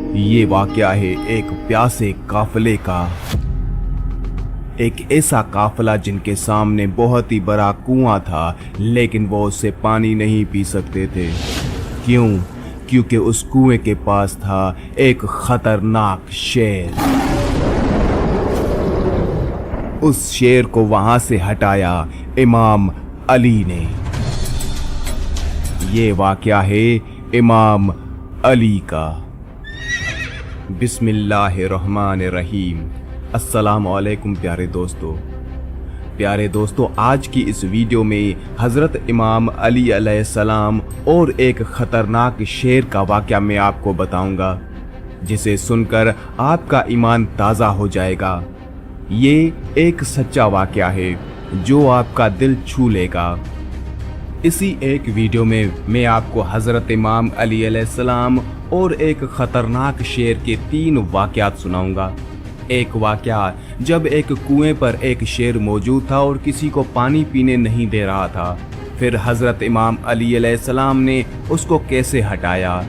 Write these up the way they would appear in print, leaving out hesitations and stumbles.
ये वाकया है एक प्यासे काफिले का। एक ऐसा काफिला जिनके सामने बहुत ही बड़ा कुआं था, लेकिन वो उससे पानी नहीं पी सकते थे। क्यों? क्योंकि उस कुएं के पास था एक खतरनाक शेर। उस शेर को वहां से हटाया इमाम अली ने। ये वाकया है इमाम अली का। बिस्मिल्लाहिर्रहमानिर्रहीम। अस्सलामु अलैकुम प्यारे दोस्तों, आज की इस वीडियो में हज़रत इमाम अली अलैहिस्सलाम और एक ख़तरनाक शेर का वाक़या मैं आपको बताऊंगा, जिसे सुनकर आपका ईमान ताज़ा हो जाएगा। ये एक सच्चा वाक़या है जो आपका दिल छू लेगा। इसी एक वीडियो में मैं आपको हज़रत इमाम अली अलैहिस्सलाम और एक ख़तरनाक शेर के 3 वाक़यात सुनाऊंगा। एक वाक़या जब एक कुएं पर एक शेर मौजूद था और किसी को पानी पीने नहीं दे रहा था। फिर हज़रत इमाम अली अलैहिस्सलाम ने उसको कैसे हटाया।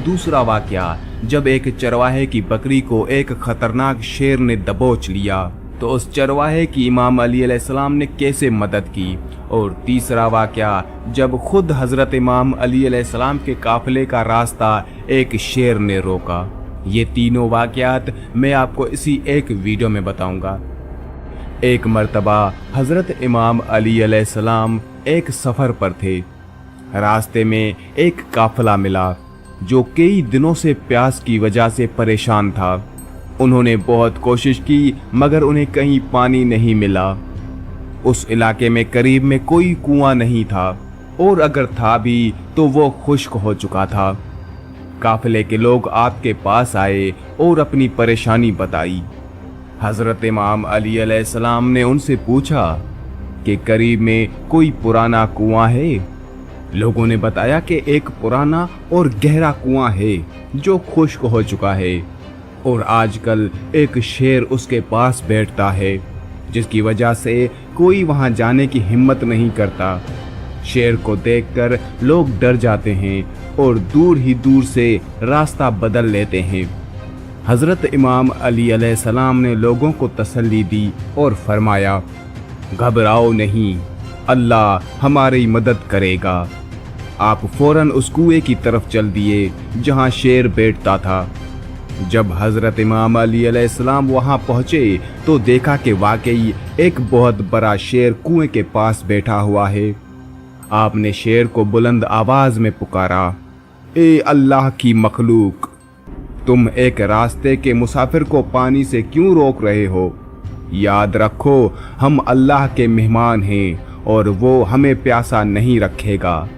दूसरा वाक़या जब एक चरवाहे की बकरी को एक ख़तरनाक शेर ने दबोच लिया तो उस चरवाहे की इमाम अली अलैहिस्सलाम ने कैसे मदद की। और तीसरा वाक़या जब खुद हज़रत इमाम अली अलैहिस्सलाम के काफ़िले का रास्ता एक शेर ने रोका। ये तीनों वाक़यात मैं आपको इसी एक वीडियो में बताऊंगा। एक मर्तबा हज़रत इमाम अली अलैहिस्सलाम एक सफ़र पर थे। रास्ते में एक काफ़िला मिला जो कई दिनों से प्यास की वजह से परेशान था। उन्होंने बहुत कोशिश की मगर उन्हें कहीं पानी नहीं मिला। उस इलाके में करीब में कोई कुआं नहीं था, और अगर था भी तो वो खुश्क हो चुका था। काफिले के लोग आपके पास आए और अपनी परेशानी बताई। हज़रत इमाम अली अलैहिस्सलाम ने उनसे पूछा कि करीब में कोई पुराना कुआं है। लोगों ने बताया कि एक पुराना और गहरा कुआं है जो खुश्क हो चुका है, और आजकल एक शेर उसके पास बैठता है, जिसकी वजह से कोई वहां जाने की हिम्मत नहीं करता। शेर को देखकर लोग डर जाते हैं और दूर से रास्ता बदल लेते हैं। हज़रत इमाम अली अलैहिस्सलाम ने लोगों को तसल्ली दी और फरमाया, घबराओ नहीं, अल्लाह हमारी मदद करेगा। आप फौरन उस कुएं की तरफ चल दिए जहां शेर बैठता था। जब हज़रत इमाम अली अलैहिस्सलाम वहां पहुंचे तो देखा कि वाकई एक बहुत बड़ा शेर कुएं के पास बैठा हुआ है। आपने शेर को बुलंद आवाज में पुकारा, ए अल्लाह की मखलूक, तुम एक रास्ते के मुसाफिर को पानी से क्यों रोक रहे हो? याद रखो, हम अल्लाह के मेहमान हैं और वो हमें प्यासा नहीं रखेगा।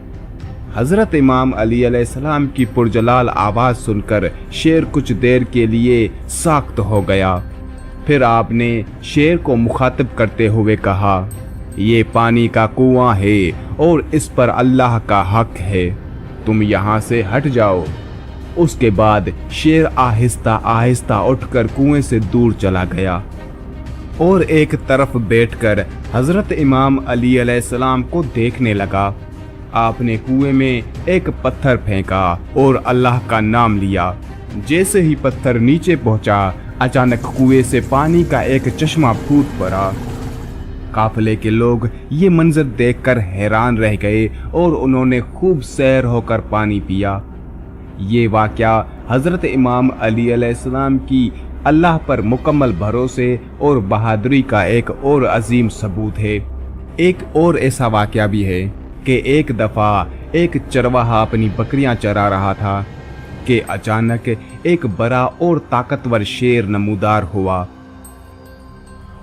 हज़रत इमाम अली अलैहिस्सलाम की पुरजलाल आवाज़ सुनकर शेर कुछ देर के लिए साख्त हो गया। फिर आपने शेर को मुखातिब करते हुए कहा, ये पानी का कुआं है और इस पर अल्लाह का हक है, तुम यहाँ से हट जाओ। उसके बाद शेर आहिस्ता आहिस्ता उठकर कुएं से दूर चला गया और एक तरफ बैठकर हज़रत इमाम अली अलैहिस्सलाम को देखने लगा। आपने कुएं में एक पत्थर फेंका और अल्लाह का नाम लिया। जैसे ही पत्थर नीचे पहुंचा, अचानक कुएं से पानी का एक चश्मा फूट पड़ा। काफिले के लोग ये मंजर देखकर हैरान रह गए और उन्होंने खूब सैर होकर पानी पिया। ये वाकया हज़रत इमाम अली अलैहिस्सलाम की अल्लाह पर मुकम्मल भरोसे और बहादुरी का एक और अजीम सबूत है। एक और ऐसा वाकया भी है कि एक दफ़ा एक चरवाहा अपनी बकरियां चरा रहा था कि अचानक एक बड़ा और ताकतवर शेर नमूदार हुआ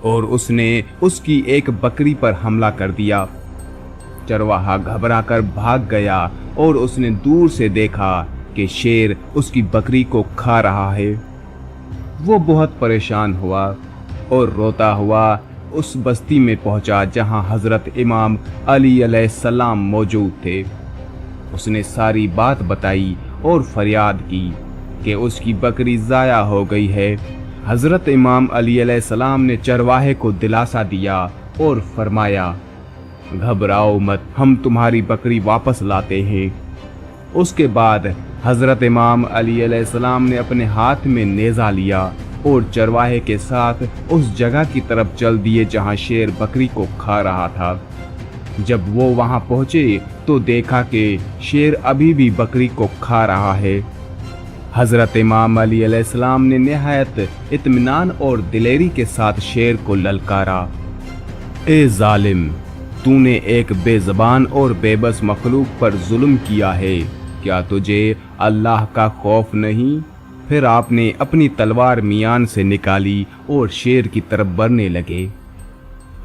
और उसने उसकी एक बकरी पर हमला कर दिया। चरवाहा घबराकर भाग गया और उसने दूर से देखा कि शेर उसकी बकरी को खा रहा है। वो बहुत परेशान हुआ और रोता हुआ उस बस्ती में पहुंचा जहां हज़रत इमाम अली अलैहिस्सलाम मौजूद थे। उसने सारी बात बताई और फरियाद की कि उसकी बकरी ज़ाया हो गई है। हज़रत इमाम अली अलैहिस्सलाम ने चरवाहे को दिलासा दिया और फरमाया, घबराओ मत, हम तुम्हारी बकरी वापस लाते हैं। उसके बाद हजरत इमाम अली अलैहिस्सलाम ने अपने हाथ में नेज़ा लिया और चरवाहे के साथ उस जगह की तरफ चल दिए जहां शेर बकरी को खा रहा था। जब वो वहां पहुंचे तो देखा कि शेर अभी भी बकरी को खा रहा है। हजरत इमाम अली अलैहिस्सलाम ने निहायत इत्मीनान और दिलेरी के साथ शेर को ललकारा, ए जालिम, तूने एक बेज़बान और बेबस मखलूक पर जुल्म किया है, क्या तुझे अल्लाह का खौफ नहीं? फिर आपने अपनी तलवार मियान से निकाली और शेर की तरफ बढ़ने लगे।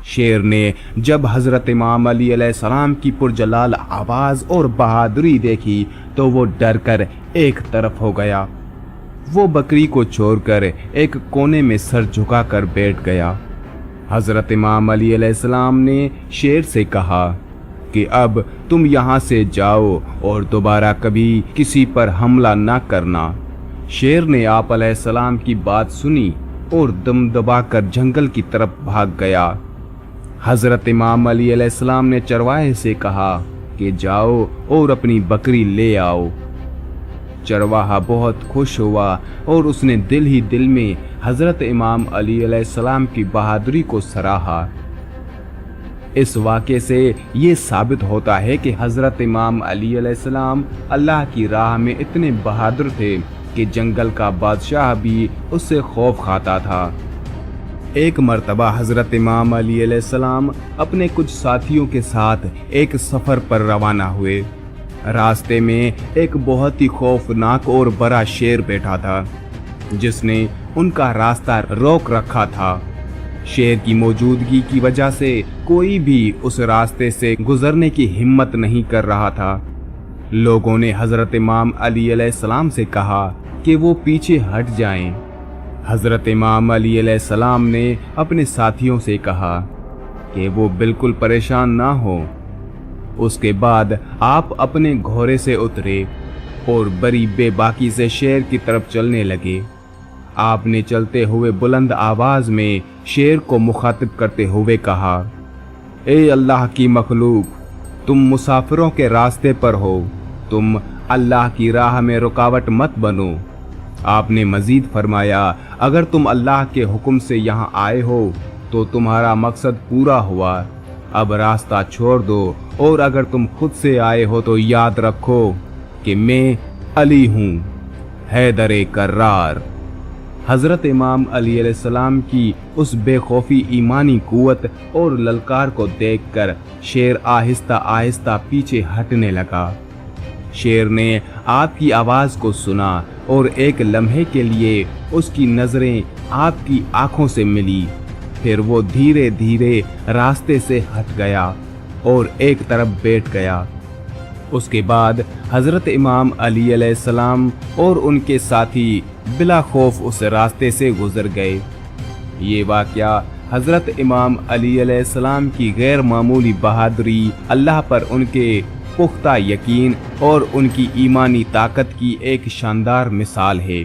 शेर ने जब हजरत इमाम अली अलैहिस्सलाम की पुरजलाल आवाज और बहादुरी देखी तो वो डर कर एक तरफ हो गया। वो बकरी को छोड़कर एक कोने में सर झुकाकर बैठ गया। हजरत इमाम अली अलैहिस्सलाम ने शेर से कहा कि अब तुम यहाँ से जाओ और दोबारा कभी किसी पर हमला न करना। शेर ने आप अलैहिस्सलाम की बात सुनी और दम दबाकर जंगल की तरफ भाग गया। हजरत इमाम अली अलैहिस्सलाम ने चरवाहे से कहा कि जाओ और अपनी बकरी ले आओ। चरवाहा बहुत खुश हुआ और उसने दिल ही दिल में हजरत इमाम अली अलैहिस्सलाम की बहादुरी को सराहा। इस वाक़े से ये साबित होता है कि हजरत इमाम अली अलैहिस्सलाम अल्लाह की राह में इतने बहादुर थे कि जंगल का बादशाह भी उससे खौफ खाता था। एक मर्तबा हजरत इमाम अली अलैहिस्सलाम अपने कुछ साथियों के साथ एक सफर पर रवाना हुए। रास्ते में एक बहुत ही खौफनाक और बड़ा शेर बैठा था जिसने उनका रास्ता रोक रखा था। शेर की मौजूदगी की वजह से कोई भी उस रास्ते से गुजरने की हिम्मत नहीं कर रहा था। लोगों ने हजरत इमाम अली अलैहिस्सलाम से कहा कि वो पीछे हट जाएं। हजरत इमाम अली अलैहिस्सलाम ने अपने साथियों से कहा कि वो बिल्कुल परेशान ना हो। उसके बाद आप अपने घोड़े से उतरे और बड़ी बेबाकी से शेर की तरफ चलने लगे। आपने चलते हुए बुलंद आवाज में शेर को मुखातिब करते हुए कहा, ए अल्लाह की मखलूक, तुम मुसाफिरों के रास्ते पर हो, तुम अल्लाह की राह में रुकावट मत बनो। आपने मजीद फरमाया, अगर तुम अल्लाह के हुक्म से यहाँ आए हो तो तुम्हारा मकसद पूरा हुआ, अब रास्ता छोड़ दो और अगर तुम खुद से आए हो तो याद रखो कि मैं अली हूँ, हैदर कर्रार। हजरत इमाम अली अलैहिस्सलाम की उस बेखौफी ईमानी कुव्वत और ललकार को देखकर शेर आहिस्ता आहिस्ता पीछे हटने लगा। शेर ने आपकी आवाज को सुना और एक लम्हे के लिए उसकी नजरें आपकी आंखों से मिली। फिर वो धीरे धीरे रास्ते से हट गया और एक तरफ बैठ गया। उसके बाद हजरत इमाम अली अलैहिस्सलाम और उनके साथी बिला खौफ उस रास्ते से गुजर गए। ये वाक़या हजरत इमाम अली अलैहिस्सलाम की गैर मामूली बहादुरी, अल्लाह पर उनके पुख्ता यकीन और उनकी ईमानी ताकत की एक शानदार मिसाल है।